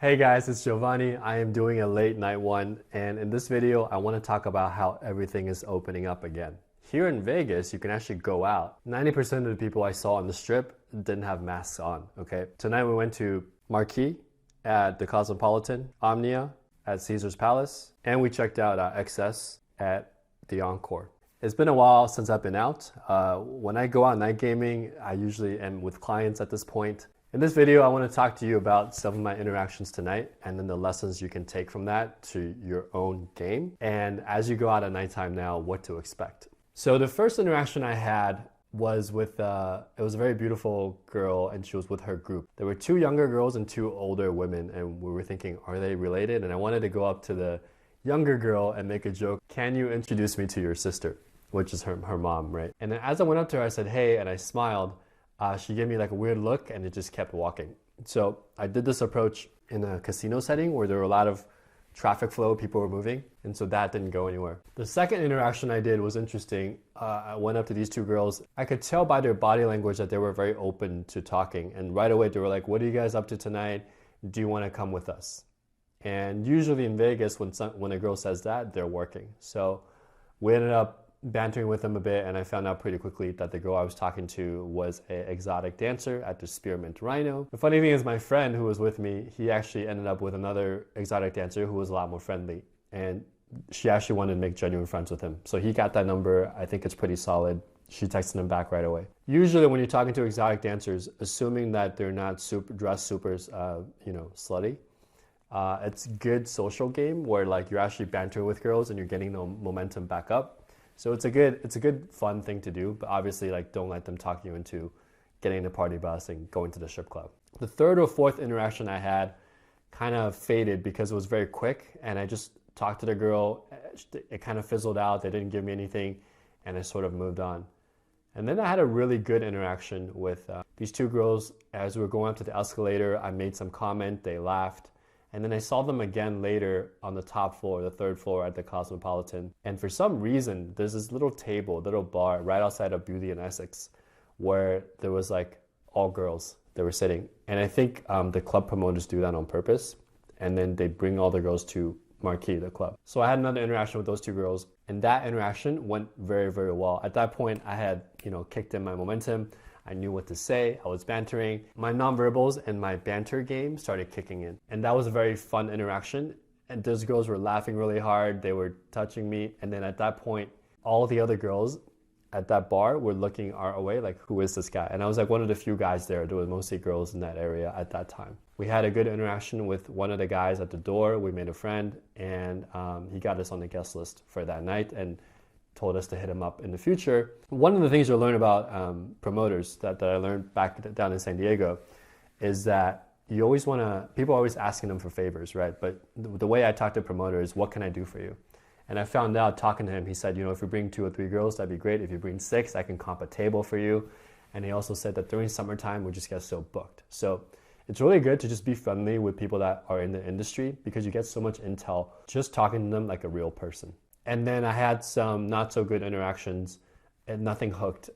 Hey guys, it's Giovanni. I am doing a late night one, and in this video, I want to talk about how everything is opening up again. Here in Vegas, you can actually go out. 90% of the people I saw on the strip didn't have masks on, okay? Tonight we went to Marquee at the Cosmopolitan, Omnia at Caesar's Palace, and we checked out XS at the Encore. It's been a while since I've been out. When I go out night gaming, I usually am with clients at this point. In this video, I want to talk to you about some of my interactions tonight and then the lessons you can take from that to your own game. And as you go out at nighttime now, what to expect. So the first interaction I had was with, it was a very beautiful girl and she was with her group. There were two younger girls and two older women and we were thinking, are they related? And I wanted to go up to the younger girl and make a joke. Can you introduce me to your sister? Which is her mom, right? And then as I went up to her, I said, hey, and I smiled. She gave me like a weird look and it just kept walking. So I did this approach in a casino setting where there were a lot of traffic flow, people were moving, and so that didn't go anywhere. The second interaction I did was interesting. I went up to these two girls. I could tell by their body language that they were very open to talking, and right away they were like, what are you guys up to tonight? Do you want to come with us? And usually in Vegas, when a girl says that, they're working. So we ended up bantering with them a bit, and I found out pretty quickly that the girl I was talking to was an exotic dancer at the Spearmint Rhino. The funny thing is my friend who was with me, he actually ended up with another exotic dancer who was a lot more friendly, and she actually wanted to make genuine friends with him. So he got that number. I think it's pretty solid. She texted him back right away. Usually when you're talking to exotic dancers, assuming that they're not dressed super slutty, it's a good social game where like you're actually bantering with girls and you're getting the momentum back up. So it's a good fun thing to do, but obviously like don't let them talk you into getting in the party bus and going to the strip club. The third or fourth interaction I had kind of faded because it was very quick and I just talked to the girl. It kind of fizzled out. They didn't give me anything and I sort of moved on. And then I had a really good interaction with these two girls. As we were going up to the escalator, I made some comment, they laughed. And then I saw them again later on the top floor, the third floor at the Cosmopolitan. And for some reason, there's this little table, little bar right outside of Beauty and Essex where there was like all girls that were sitting. And I think the club promoters do that on purpose. And then they bring all the girls to Marquee, the club. So I had another interaction with those two girls. And that interaction went very, very well. At that point, I had, kicked in my momentum. I knew what to say, I was bantering. My nonverbals and my banter game started kicking in. And that was a very fun interaction. And those girls were laughing really hard, they were touching me. And then at that point, all the other girls at that bar were looking our way like, who is this guy? And I was like one of the few guys there. There were mostly girls in that area at that time. We had a good interaction with one of the guys at the door. We made a friend and he got us on the guest list for that night and told us to hit him up in the future. One of the things you'll learn about promoters that I learned back down in San Diego is that you always want to, people are always asking them for favors, right? But the way I talk to promoters, what can I do for you? And I found out talking to him, he said, if you bring 2 or 3 girls, that'd be great. If you bring 6, I can comp a table for you. And he also said that during summertime, we just get so booked. So it's really good to just be friendly with people that are in the industry because you get so much intel just talking to them like a real person. And then I had some not so good interactions and nothing hooked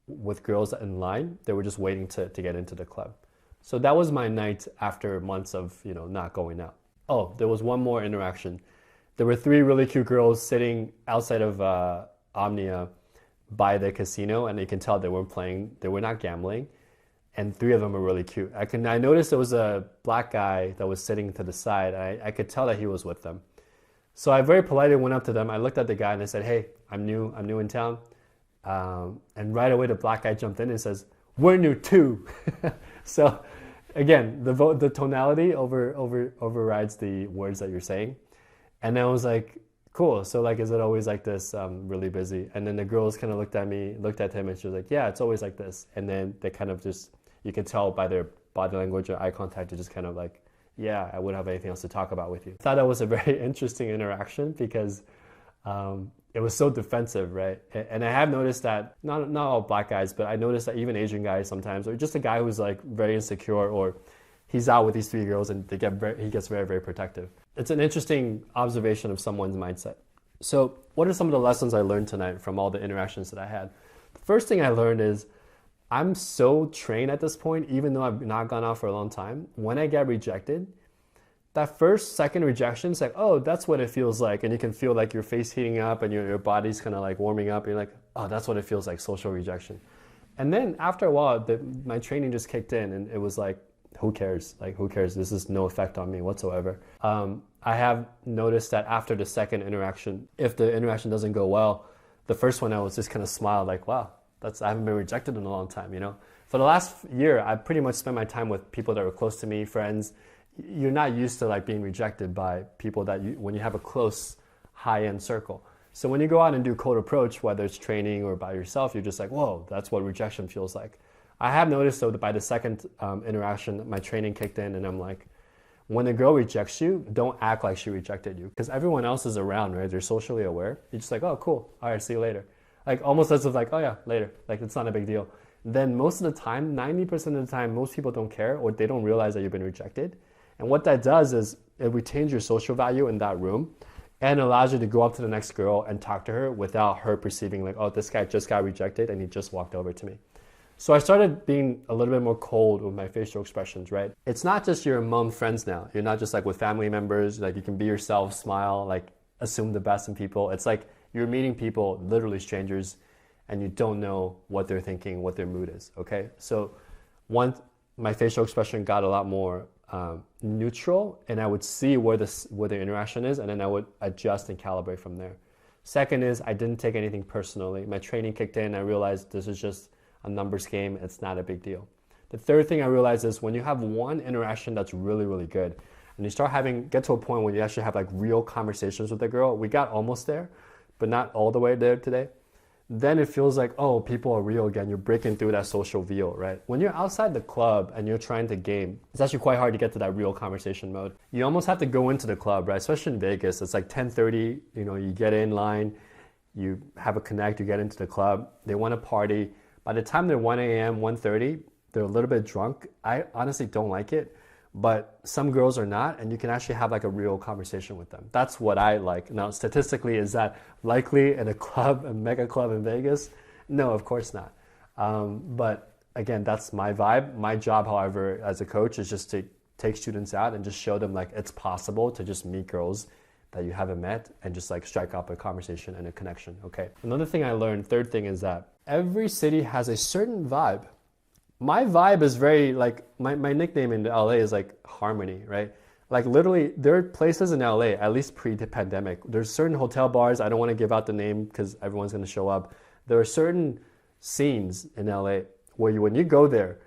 with girls in line. They were just waiting to get into the club. So that was my night after months of, not going out. Oh, there was one more interaction. There were 3 really cute girls sitting outside of Omnia by the casino, and you can tell they weren't playing, they were not gambling. And 3 of them were really cute. I noticed there was a black guy that was sitting to the side. I could tell that he was with them. So I very politely went up to them. I looked at the guy and I said, hey, I'm new in town. And right away the black guy jumped in and says, we're new too. So again, the tonality overrides the words that you're saying. And I was like, cool. So like, is it always like this? I'm really busy. And then the girls kind of looked at him and she was like, yeah, it's always like this. And then they kind of just, you can tell by their body language or eye contact, to just kind of like, yeah, I wouldn't have anything else to talk about with you. I thought that was a very interesting interaction because it was so defensive, right? And I have noticed that, not all black guys, but I noticed that even Asian guys sometimes, or just a guy who's like very insecure, or he's out with these 3 girls and he gets very, very protective. It's an interesting observation of someone's mindset. So what are some of the lessons I learned tonight from all the interactions that I had? The first thing I learned is I'm so trained at this point, even though I've not gone out for a long time, when I get rejected, that first, second rejection, it's like, oh, that's what it feels like. And you can feel like your face heating up and your body's kind of like warming up. And you're like, oh, that's what it feels like, social rejection. And then after a while, my training just kicked in and it was like, who cares? Like, who cares? This is no effect on me whatsoever. I have noticed that after the second interaction, if the interaction doesn't go well, the first one I was just kind of smiled like, wow, I haven't been rejected in a long time, you know? For the last year, I pretty much spent my time with people that were close to me, friends. You're not used to like being rejected by people when you have a close high-end circle. So when you go out and do cold approach, whether it's training or by yourself, you're just like, whoa, that's what rejection feels like. I have noticed though that by the second interaction, my training kicked in and I'm like, when a girl rejects you, don't act like she rejected you because everyone else is around, right? They're socially aware. You're just like, oh, cool. All right, see you later. Like almost as if like, oh yeah, later. Like it's not a big deal. Then most of the time, 90% of the time, most people don't care or they don't realize that you've been rejected. And what that does is it retains your social value in that room and allows you to go up to the next girl and talk to her without her perceiving like, oh, this guy just got rejected and he just walked over to me. So I started being a little bit more cold with my facial expressions, right? It's not just you're among friends now. You're not just like with family members, like you can be yourself, smile, like assume the best in people. It's like you're meeting people, literally strangers, and you don't know what they're thinking, what their mood is, okay? So once my facial expression got a lot more neutral and I would see where the interaction is and then I would adjust and calibrate from there. Second is I didn't take anything personally. My training kicked in. I realized this is just a numbers game. It's not a big deal. The third thing I realized is when you have one interaction that's really, really good and you start get to a point where you actually have like real conversations with the girl. We got almost there, but not all the way there today. Then it feels like, oh, people are real again. You're breaking through that social veil, right? When you're outside the club and you're trying to game, it's actually quite hard to get to that real conversation mode. You almost have to go into the club, right? Especially in Vegas, it's like 10:30, you get in line, you have a connect, you get into the club, they want to party. By the time they're 1 a.m., 1:30, they're a little bit drunk. I honestly don't like it, but some girls are not, and you can actually have like a real conversation with them. That's what I like. Now, statistically, is that likely in a mega club in Vegas? No, of course not. But again, that's my vibe. My job, however, as a coach is just to take students out and just show them like it's possible to just meet girls that you haven't met and just like strike up a conversation and a connection, okay? Another thing I learned, third thing, is that every city has a certain vibe. My vibe is very like, my nickname in LA is like harmony, right? Like literally there are places in LA, at least pre-pandemic, there's certain hotel bars, I don't want to give out the name because everyone's going to show up. There are certain scenes in LA where when you go there,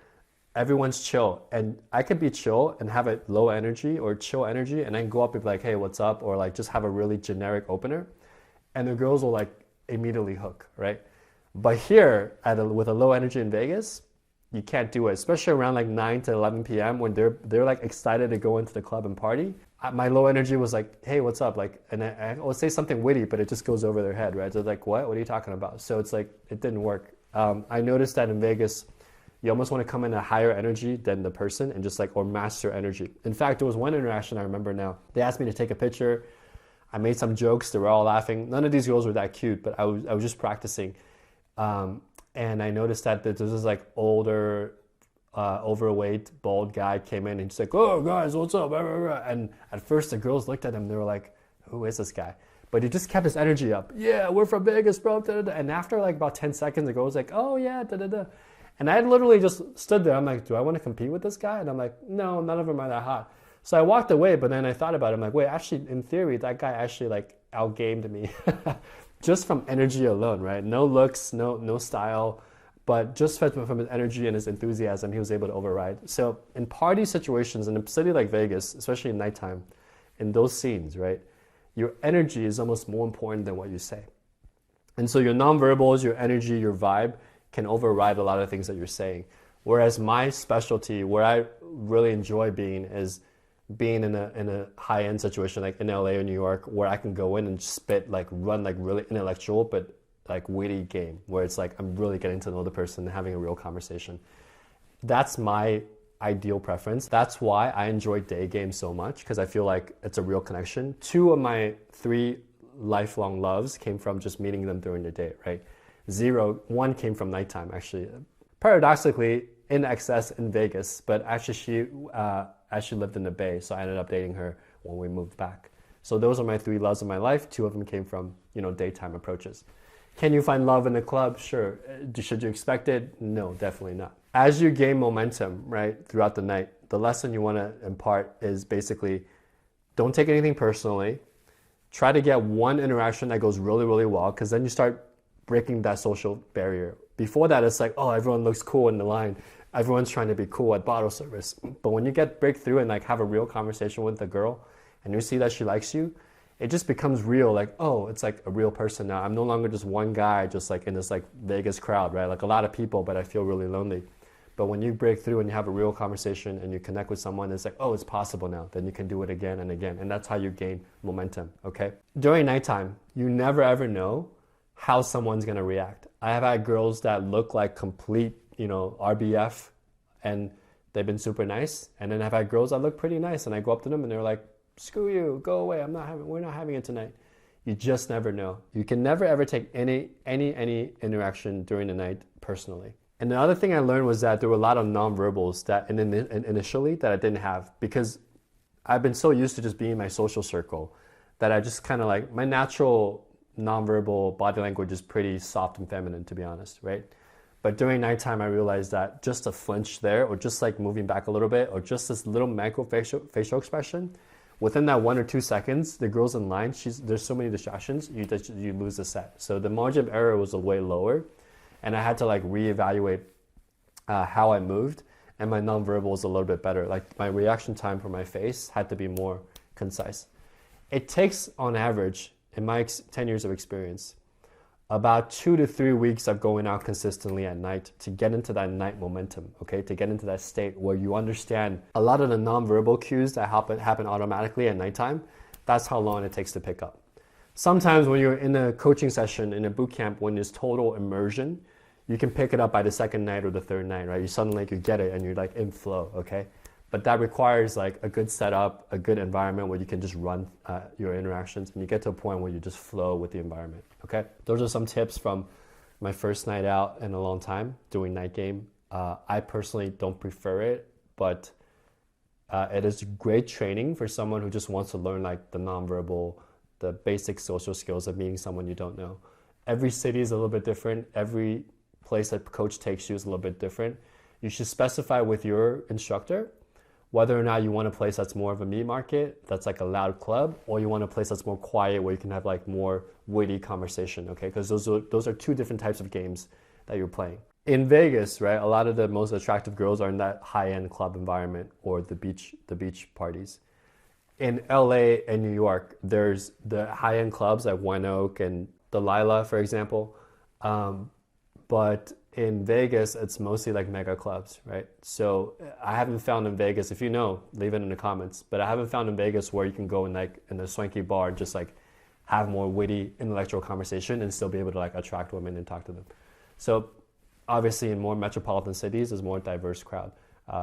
everyone's chill and I could be chill and have a low energy or chill energy and then go up and be like, hey, what's up? Or like just have a really generic opener and the girls will like immediately hook, right? But here with a low energy in Vegas, you can't do it, especially around like 9 to 11 p.m. when they're like excited to go into the club and party. My low energy was like, hey, what's up? Like, and I will say something witty, but it just goes over their head, right? So like, what are you talking about? So it's like, it didn't work. I noticed that in Vegas, you almost want to come in a higher energy than the person and just like, or master energy. In fact, there was one interaction I remember now. They asked me to take a picture. I made some jokes. They were all laughing. None of these girls were that cute, but I was just practicing. And I noticed that there's this like older, overweight, bald guy came in and he's like, oh guys, what's up? And at first the girls looked at him, they were like, who is this guy? But he just kept his energy up. Yeah, we're from Vegas, bro. And after like about 10 seconds, the girl was like, oh yeah, And I literally just stood there. I'm like, do I want to compete with this guy? And I'm like, no, none of them are that hot. So I walked away, but then I thought about it. I'm like, wait, actually, in theory, that guy actually like outgamed me. Just from energy alone, right? No looks, no style, but just from his energy and his enthusiasm, he was able to override. So in party situations, in a city like Vegas, especially at nighttime, in those scenes, right? Your energy is almost more important than what you say. And so your nonverbals, your energy, your vibe can override a lot of things that you're saying. Whereas my specialty, where I really enjoy being, is being in a high-end situation like in LA or New York, where I can go in and spit, like run like really intellectual but like witty game, where it's like I'm really getting to know the person and having a real conversation. That's my ideal preference. That's why I enjoy day games so much, because I feel like it's a real connection. 2 of my 3 lifelong loves came from just meeting them during the day, right? 1 came from nighttime, actually. Paradoxically, in excess in Vegas, but actually she as she lived in the Bay. So I ended up dating her when we moved back. So those are my 3 loves of my life. 2 of them came from, daytime approaches. Can you find love in the club? Sure. Should you expect it? No, definitely not. As you gain momentum, right, throughout the night, the lesson you want to impart is basically don't take anything personally. Try to get one interaction that goes really, really well, because then you start breaking that social barrier. Before that, it's like, oh, everyone looks cool in the line. Everyone's trying to be cool at bottle service. But when you get breakthrough and like have a real conversation with the girl and you see that she likes you, it just becomes real. Like, oh, it's like a real person now. I'm no longer just one guy just like in this like Vegas crowd, right? Like a lot of people, but I feel really lonely. But when you break through and you have a real conversation and you connect with someone, it's like, oh, it's possible now. Then you can do it again and again. And that's how you gain momentum, okay? During nighttime, you never ever know how someone's gonna react. I have had girls that look like complete, RBF, and they've been super nice. And then I've had girls that look pretty nice, and I go up to them and they're like, screw you, go away. We're not having it tonight. You just never know. You can never ever take any interaction during the night personally. And the other thing I learned was that there were a lot of nonverbals that initially that I didn't have, because I've been so used to just being in my social circle that I just kind of like, my natural nonverbal body language is pretty soft and feminine, to be honest, right? But during nighttime, I realized that just a flinch there, or just like moving back a little bit, or just this little micro facial expression, within that 1 or 2 seconds, the girl's in line, there's so many distractions, you lose the set. So the margin of error was way lower, and I had to like reevaluate how I moved, and my nonverbal was a little bit better. Like my reaction time for my face had to be more concise. It takes, on average, in my 10 years of experience, about 2 to 3 weeks of going out consistently at night to get into that night momentum, okay? To get into that state where you understand a lot of the nonverbal cues that happen automatically at nighttime. That's how long it takes to pick up. Sometimes when you're in a coaching session, in a boot camp, when there's total immersion, you can pick it up by the 2nd night or the 3rd night, right? You suddenly you get it and you're like in flow, okay? But that requires like a good setup, a good environment where you can just run your interactions, and you get to a point where you just flow with the environment, okay? Those are some tips from my first night out in a long time doing night game. I personally don't prefer it, but it is great training for someone who just wants to learn like the nonverbal, the basic social skills of meeting someone you don't know. Every city is a little bit different. Every place that coach takes you is a little bit different. You should specify with your instructor whether or not you want a place that's more of a meat market, that's like a loud club, or you want a place that's more quiet where you can have like more witty conversation, okay? Because those are 2 different types of games that you're playing. In Vegas, right, a lot of the most attractive girls are in that high-end club environment or the beach parties. In LA and New York, there's the high-end clubs like One Oak and the Lila, for example. But in Vegas, it's mostly like mega clubs, right? So I haven't found in Vegas, if you know, leave it in the comments, but I haven't found in Vegas where you can go in like in a swanky bar and just like have more witty intellectual conversation and still be able to like attract women and talk to them. So obviously in more metropolitan cities, there's more diverse crowd.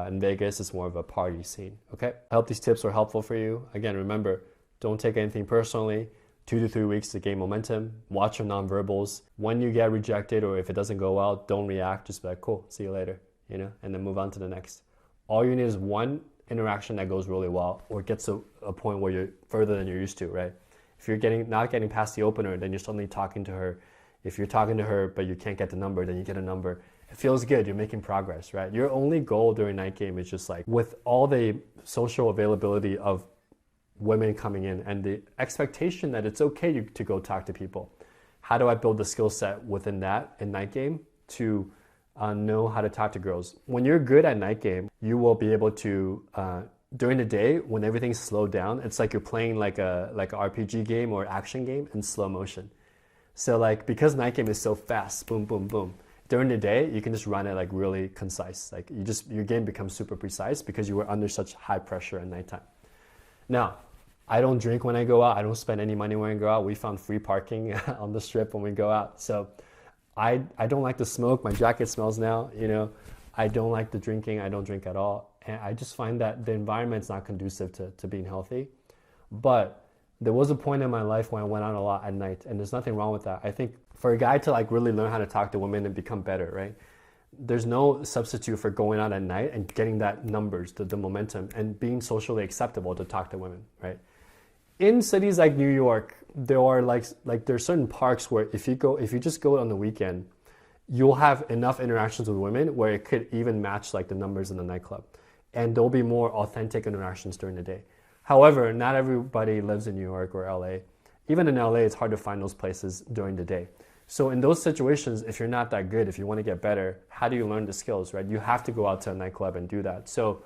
In Vegas, it's more of a party scene, okay? I hope these tips were helpful for you. Again, remember, don't take anything personally. 2 to 3 weeks to gain momentum. Watch your nonverbals. When you get rejected or if it doesn't go well, don't react. Just be like, cool, see you later, and then move on to the next. All you need is one interaction that goes really well or gets to a point where you're further than you're used to, right? If you're not getting past the opener, then you're suddenly talking to her. If you're talking to her but you can't get the number, then you get a number. It feels good. You're making progress, right? Your only goal during night game is just like, with all the social availability of women coming in and the expectation that it's okay to go talk to people. How do I build the skill set within that in night game to know how to talk to girls? When you're good at night game, you will be able to, during the day, when everything's slowed down, it's like you're playing like a RPG game or action game in slow motion. So like, because night game is so fast, boom, boom, boom, during the day, you can just run it like really concise. Like your game becomes super precise because you were under such high pressure at nighttime. Now, I don't drink when I go out. I don't spend any money when I go out. We found free parking on the strip when we go out. So I don't like to smoke. My jacket smells now, I don't like the drinking. I don't drink at all. And I just find that the environment's not conducive to being healthy. But there was a point in my life when I went out a lot at night, and there's nothing wrong with that. I think for a guy to like really learn how to talk to women and become better, right? There's no substitute for going out at night and getting that numbers, the momentum, and being socially acceptable to talk to women, right? In cities like New York, there are there's certain parks where if you just go on the weekend, you'll have enough interactions with women where it could even match like the numbers in the nightclub, and there'll be more authentic interactions during the day. However, not everybody lives in New York or LA. Even in LA, it's hard to find those places during the day. So in those situations, if you're not that good, if you want to get better, how do you learn the skills, right? You have to go out to a nightclub and do that. So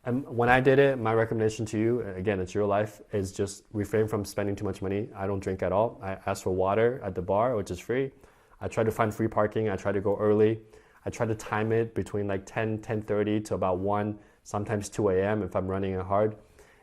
when I did it, my recommendation to you, again, it's your life, is just refrain from spending too much money. I don't drink at all. I ask for water at the bar, which is free. I try to find free parking. I try to go early. I try to time it between like 10:30 to about 1, sometimes 2 a.m. if I'm running it hard.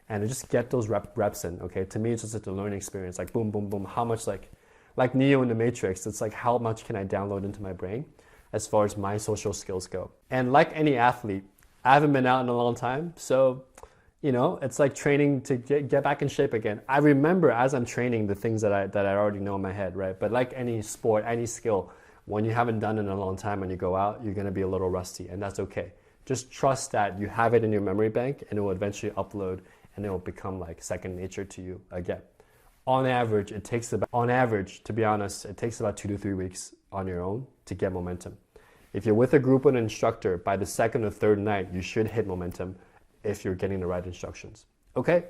And just get those reps in, okay? To me, it's just like a learning experience, like boom, boom, boom. How much like Neo in the Matrix, it's like how much can I download into my brain as far as my social skills go. And like any athlete, I haven't been out in a long time, so it's like training to get back in shape again. I remember as I'm training the things that I already know in my head, right? But like any sport, any skill, when you haven't done it in a long time and you go out, you're gonna be a little rusty, and that's okay. Just trust that you have it in your memory bank and it will eventually upload and it will become like second nature to you again. On average, to be honest, it takes about 2 to 3 weeks on your own to get momentum. If you're with a group with an instructor, by the second or third night, you should hit momentum if you're getting the right instructions. Okay?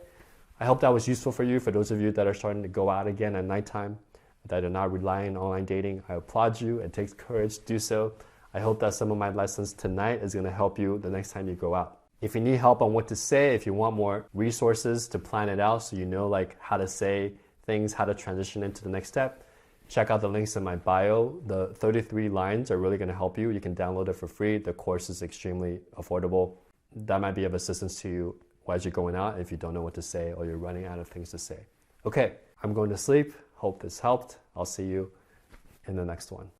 I hope that was useful for you. For those of you that are starting to go out again at nighttime, that are not relying on online dating, I applaud you. It takes courage to do so. I hope that some of my lessons tonight is going to help you the next time you go out. If you need help on what to say, if you want more resources to plan it out so you know like how to say things, how to transition into the next step, check out the links in my bio. The 33 lines are really going to help you. You can download it for free. The course is extremely affordable. That might be of assistance to you as you're going out if you don't know what to say or you're running out of things to say. Okay, I'm going to sleep. Hope this helped. I'll see you in the next one.